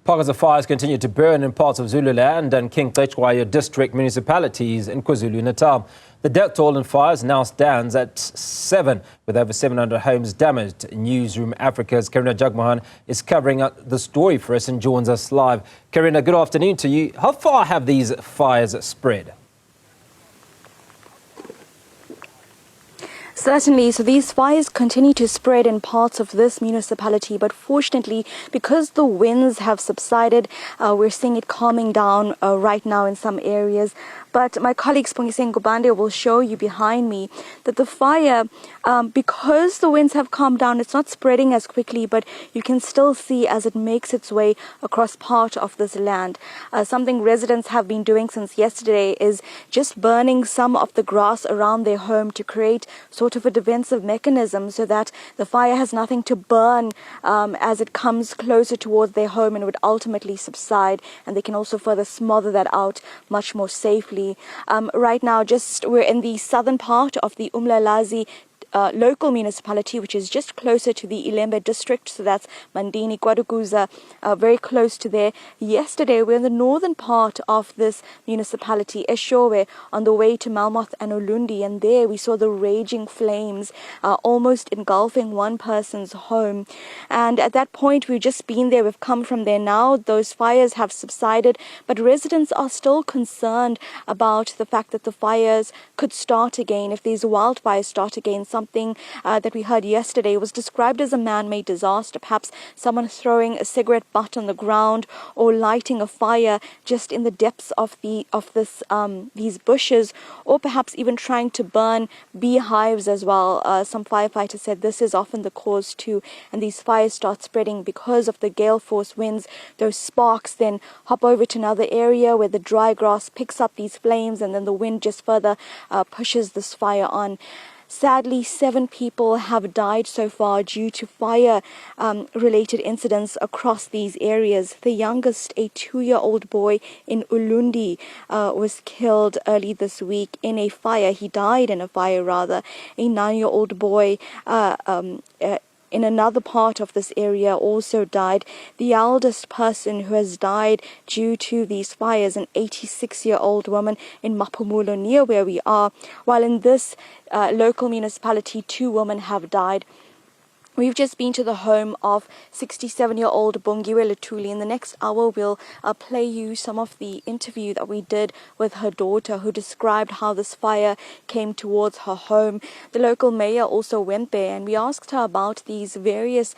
Pockets of fires continue to burn in parts of Zululand and King Cetshwayo district municipalities in KwaZulu-Natal. The death toll in fires now stands at 7, with over 700 homes damaged. Newzroom Afrika's Karinda Jagmohan is covering up the story for us and joins us live. Karinda, good afternoon to you. How far have these fires spread? Certainly, so these fires continue to spread in parts of this municipality, but fortunately, because the winds have subsided, we're seeing it calming down right now in some areas. But my colleague Spongiseng Gubande will show you behind me that the fire, because the winds have calmed down, it's not spreading as quickly, but you can still see as it makes its way across part of this land. Something residents have been doing since yesterday is just burning some of the grass around their home to create sort of a defensive mechanism so that the fire has nothing to burn as it comes closer towards their home and would ultimately subside, and they can also further smother that out much more safely. Right now, we're in the southern part of the Umlalazi local municipality, which is just closer to the Ilembe district, so that's Mandini, Kwadukuza, very close to there. Yesterday, we're in the northern part of this municipality, Eshowe, on the way to Malmoth and Ulundi, and there we saw the raging flames almost engulfing one person's home. And at that point, we've just been there, we've come from there now. Those fires have subsided, but residents are still concerned about the fact that the fires could start again. If these wildfires start again, something that we heard yesterday was described as a man-made disaster, perhaps someone throwing a cigarette butt on the ground or lighting a fire just in the depths of these bushes, or perhaps even trying to burn beehives as well. Some firefighters said this is often the cause too, and these fires start spreading because of the gale force winds. Those sparks then hop over to another area where the dry grass picks up these flames, and then the wind just further pushes this fire on. Sadly, 7 people have died so far due to fire-related incidents across these areas. The youngest, a 2-year-old boy in Ulundi, was killed early this week in a fire. He died in a fire, rather. A 9-year-old boy in another part of this area also died. The eldest person who has died due to these fires, an 86-year-old woman in Mapumulo, near where we are, while in this local municipality 2 women have died. We've just been to the home of 67-year-old Bongiwe Letuli. In the next hour, we'll play you some of the interview that we did with her daughter, who described how this fire came towards her home. The local mayor also went there, and we asked her about these various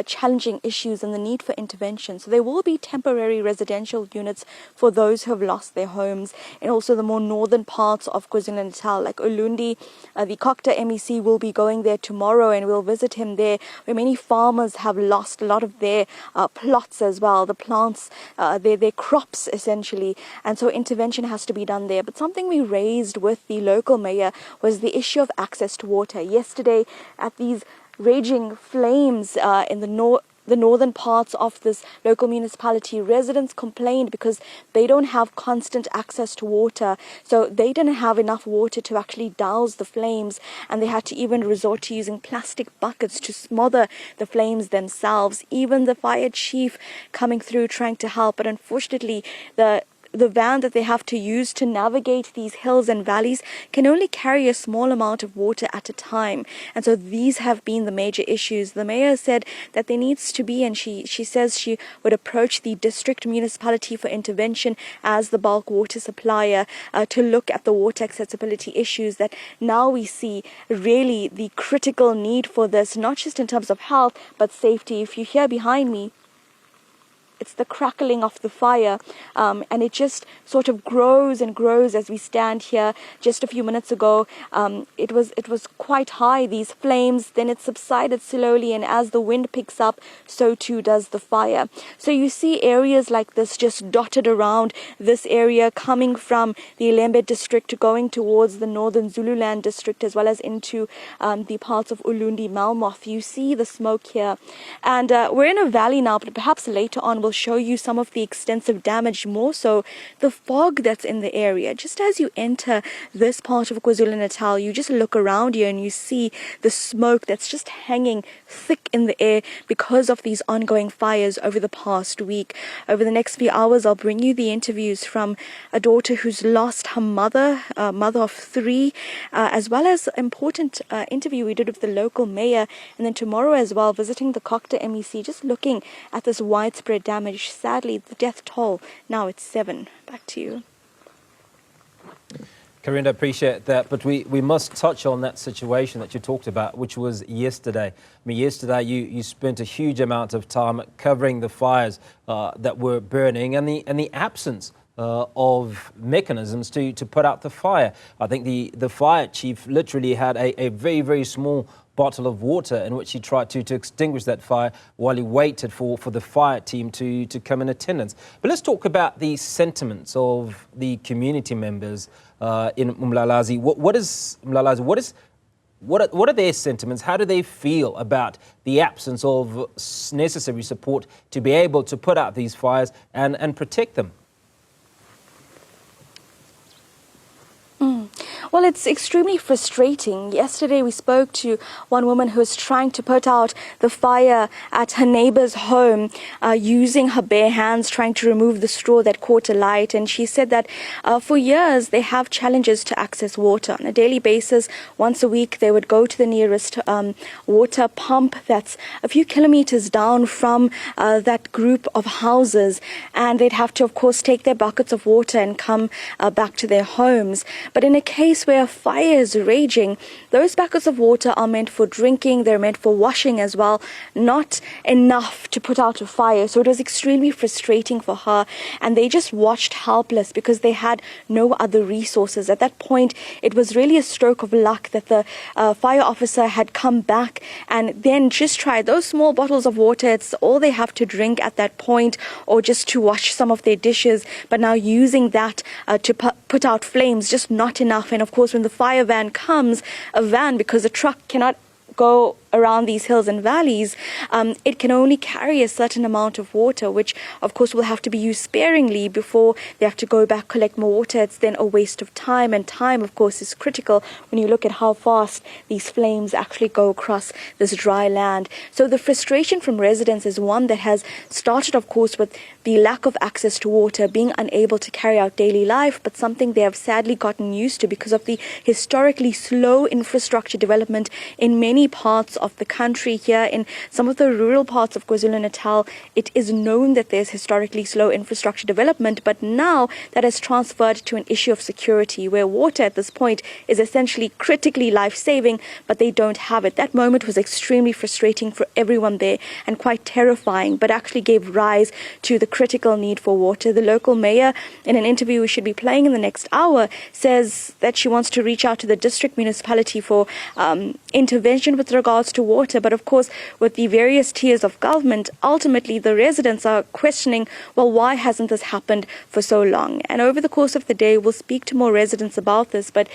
challenging issues and the need for intervention. So there will be temporary residential units for those who have lost their homes, and also the more northern parts of KwaZulu-Natal, like Ulundi. The Kokta MEC will be going there tomorrow, and we'll visit him there, where many farmers have lost a lot of their plots as well, the plants, their crops essentially, and so intervention has to be done there. But something we raised with the local mayor was the issue of access to water. Yesterday, at these raging flames in the northern parts of this local municipality, residents complained because they don't have constant access to water. So they didn't have enough water to actually douse the flames, and they had to even resort to using plastic buckets to smother the flames themselves. Even the fire chief coming through trying to help, but unfortunately the van that they have to use to navigate these hills and valleys can only carry a small amount of water at a time. And so these have been the major issues. The mayor said that there needs to be, and she says she would approach the district municipality for intervention as the bulk water supplier to look at the water accessibility issues that now we see really the critical need for this, not just in terms of health, but safety. If you hear behind me, it's the crackling of the fire, and it just sort of grows and grows as we stand here. Just a few minutes ago, it was quite high, these flames, then it subsided slowly, and as the wind picks up, so too does the fire. So you see areas like this just dotted around this area, coming from the Ilembe district going towards the northern Zululand district, as well as into the parts of Ulundi, Malmoth. You see the smoke here, and we're in a valley now, but perhaps later on we'll show you some of the extensive damage, more so the fog that's in the area. Just as you enter this part of KwaZulu-Natal, you just look around you and you see the smoke that's just hanging thick in the air because of these ongoing fires over the past week. Over the next few hours, I'll bring you the interviews from a daughter who's lost her mother, mother of 3, as well as an important interview we did with the local mayor, and then tomorrow as well, visiting the Kokta MEC, just looking at this widespread damage. Sadly, the death toll, now it's 7. Back to you. Karinda, appreciate that, but we must touch on that situation that you talked about, which was yesterday. I mean, yesterday you spent a huge amount of time covering the fires that were burning and the absence of mechanisms to put out the fire. I think the fire chief literally had a very, very small bottle of water in which he tried to extinguish that fire while he waited for the fire team to come in attendance. But let's talk about the sentiments of the community members in Umlalazi. What are their sentiments? How do they feel about the absence of necessary support to be able to put out these fires and protect them? Well, it's extremely frustrating. Yesterday we spoke to one woman who was trying to put out the fire at her neighbor's home using her bare hands, trying to remove the straw that caught alight. And she said that for years they have challenges to access water. On a daily basis, once a week, they would go to the nearest water pump that's a few kilometers down from that group of houses. And they'd have to, of course, take their buckets of water and come back to their homes. But in a case where a fire is raging, those buckets of water are meant for drinking, they're meant for washing as well, not enough to put out a fire. So it was extremely frustrating for her, and they just watched helpless because they had no other resources. At that point, it was really a stroke of luck that the fire officer had come back and then just tried those small bottles of water. It's all they have to drink at that point, or just to wash some of their dishes. But now using that to put out flames, just not enough. And of course, when the fire van comes, a van, because a truck cannot go around these hills and valleys, it can only carry a certain amount of water, which of course will have to be used sparingly before they have to go back, collect more water. It's then a waste of time, and time of course is critical when you look at how fast these flames actually go across this dry land. So the frustration from residents is one that has started of course with the lack of access to water, being unable to carry out daily life, but something they have sadly gotten used to because of the historically slow infrastructure development in many parts of the country. Here in some of the rural parts of KwaZulu-Natal, it is known that there's historically slow infrastructure development, but now that has transferred to an issue of security, where water at this point is essentially critically life-saving, but they don't have it. That moment was extremely frustrating for everyone there and quite terrifying, but actually gave rise to the critical need for water. The local mayor, in an interview we should be playing in the next hour, says that she wants to reach out to the district municipality for intervention with regards to water. But of course, with the various tiers of government, ultimately the residents are questioning, well, why hasn't this happened for so long? And over the course of the day, we'll speak to more residents about this, but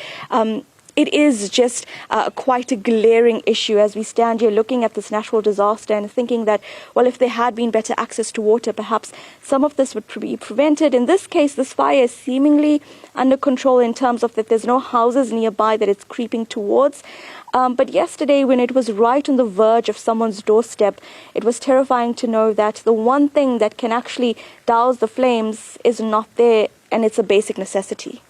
it is just quite a glaring issue as we stand here looking at this natural disaster and thinking that, well, if there had been better access to water, perhaps some of this would be prevented. In this case, this fire is seemingly under control in terms of that there's no houses nearby that it's creeping towards. But yesterday, when it was right on the verge of someone's doorstep, it was terrifying to know that the one thing that can actually douse the flames is not there, and it's a basic necessity.